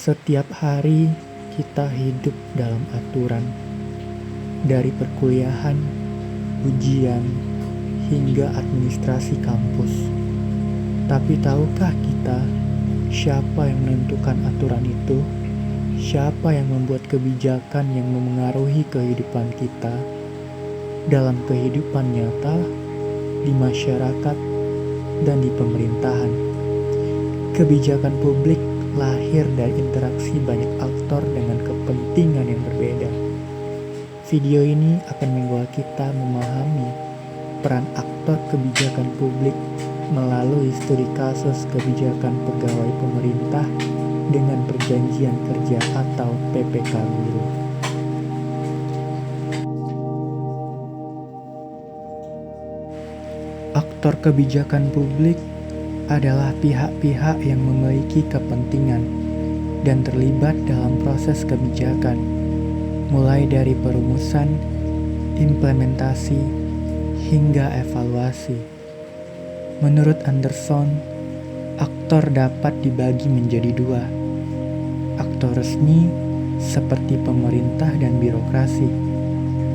Setiap hari kita hidup dalam aturan, dari perkuliahan, ujian, hingga administrasi kampus. Tapi tahukah kita siapa yang menentukan aturan itu? Siapa yang membuat kebijakan yang memengaruhi kehidupan kita dalam kehidupan nyata, di masyarakat, dan di pemerintahan? Kebijakan publik lahir dari interaksi banyak aktor dengan kepentingan yang berbeda. Video ini akan membawa kita memahami peran aktor kebijakan publik melalui studi kasus kebijakan pegawai pemerintah dengan perjanjian kerja atau PPK guru. Aktor kebijakan publik adalah pihak-pihak yang memiliki kepentingan dan terlibat dalam proses kebijakan, mulai dari perumusan, implementasi, hingga evaluasi. Menurut Anderson, aktor dapat dibagi menjadi dua: aktor resmi seperti pemerintah dan birokrasi,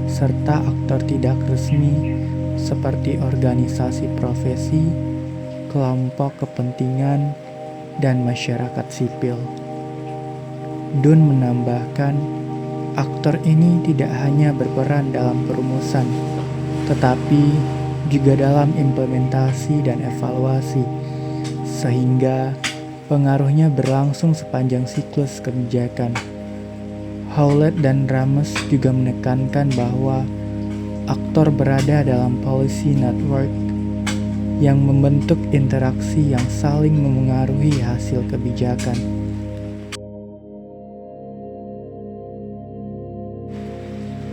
serta aktor tidak resmi seperti organisasi profesi, kelompok kepentingan, dan masyarakat sipil. Dunn menambahkan, aktor ini tidak hanya berperan dalam perumusan, tetapi juga dalam implementasi dan evaluasi, sehingga pengaruhnya berlangsung sepanjang siklus kebijakan. Howlett dan Ramos juga menekankan bahwa aktor berada dalam policy network yang membentuk interaksi yang saling memengaruhi hasil kebijakan.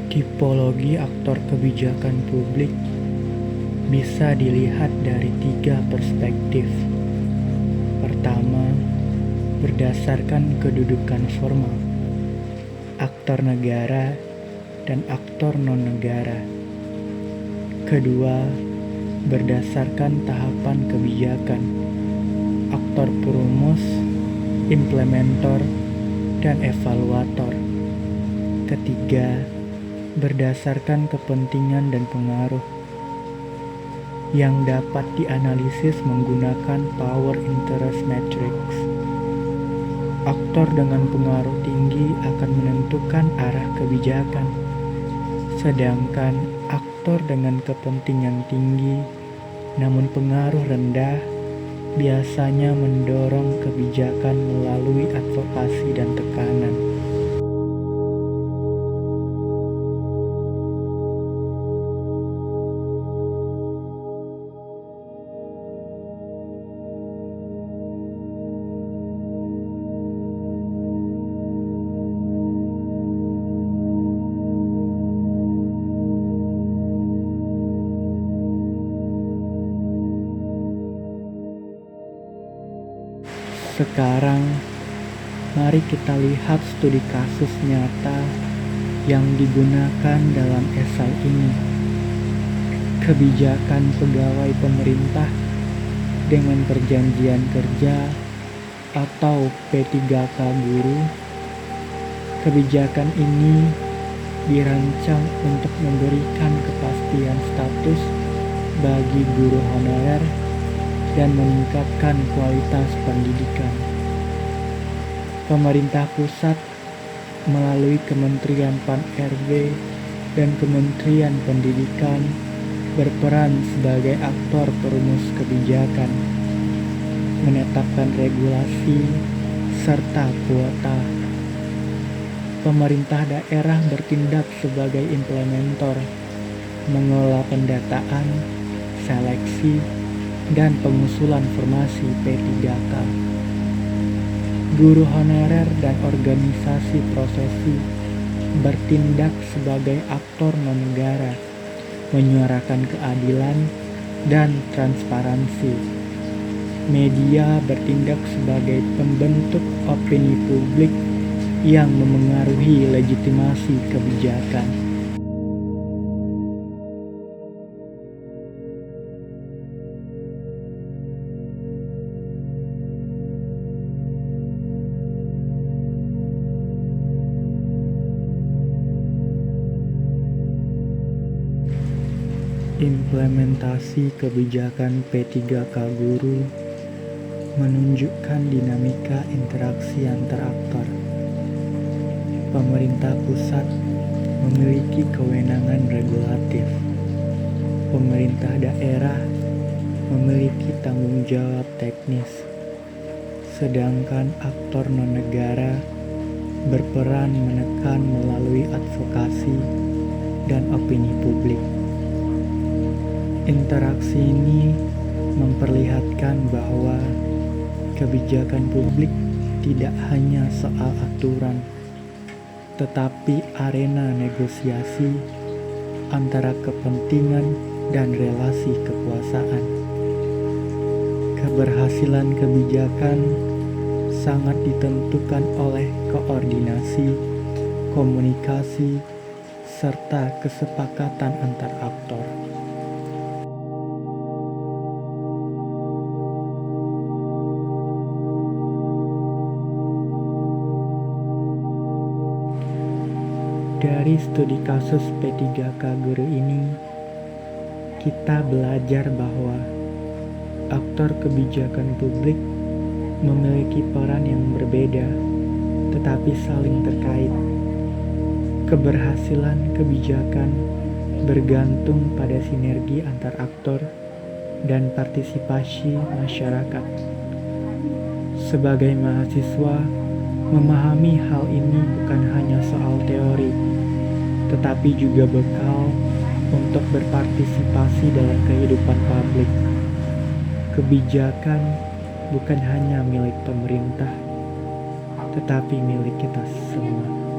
Tipologi aktor kebijakan publik bisa dilihat dari 3 perspektif. Pertama, berdasarkan kedudukan formal, aktor negara dan aktor non-negara. Kedua, berdasarkan tahapan kebijakan, aktor perumus, implementer, dan evaluator. Ketiga, berdasarkan kepentingan dan pengaruh, yang dapat dianalisis menggunakan power interest matrix. Aktor dengan pengaruh tinggi akan menentukan arah kebijakan, sedangkan aktor dengan kepentingan tinggi namun pengaruh rendah biasanya mendorong kebijakan melalui advokasi dan tekanan. Sekarang, mari kita lihat studi kasus nyata yang digunakan dalam esai ini. Kebijakan pegawai pemerintah dengan perjanjian kerja atau P3K guru. Kebijakan ini dirancang untuk memberikan kepastian status bagi guru honorer dan meningkatkan kualitas pendidikan. Pemerintah pusat melalui Kementerian Pan-RB dan Kementerian Pendidikan berperan sebagai aktor perumus kebijakan, menetapkan regulasi, serta kuota. Pemerintah daerah bertindak sebagai implementer, mengelola pendataan, seleksi, dan pengusulan formasi P3K. Guru honorer dan organisasi profesi bertindak sebagai aktor non-negara, menyuarakan keadilan dan transparansi. Media bertindak sebagai pembentuk opini publik yang memengaruhi legitimasi kebijakan. Implementasi kebijakan P3K Guru menunjukkan dinamika interaksi antar aktor. Pemerintah pusat memiliki kewenangan regulatif. Pemerintah daerah memiliki tanggung jawab teknis. Sedangkan aktor non-negara berperan menekan melalui advokasi dan opini publik. Interaksi ini memperlihatkan bahwa kebijakan publik tidak hanya soal aturan, tetapi arena negosiasi antara kepentingan dan relasi kekuasaan. Keberhasilan kebijakan sangat ditentukan oleh koordinasi, komunikasi, serta kesepakatan antar aktor. Dari studi kasus P3K Guru ini, kita belajar bahwa aktor kebijakan publik memiliki peran yang berbeda, tetapi saling terkait. Keberhasilan kebijakan bergantung pada sinergi antar aktor dan partisipasi masyarakat. Sebagai mahasiswa, memahami hal ini bukan hanya soal teori, tetapi juga bekal untuk berpartisipasi dalam kehidupan publik. Kebijakan bukan hanya milik pemerintah, tetapi milik kita semua.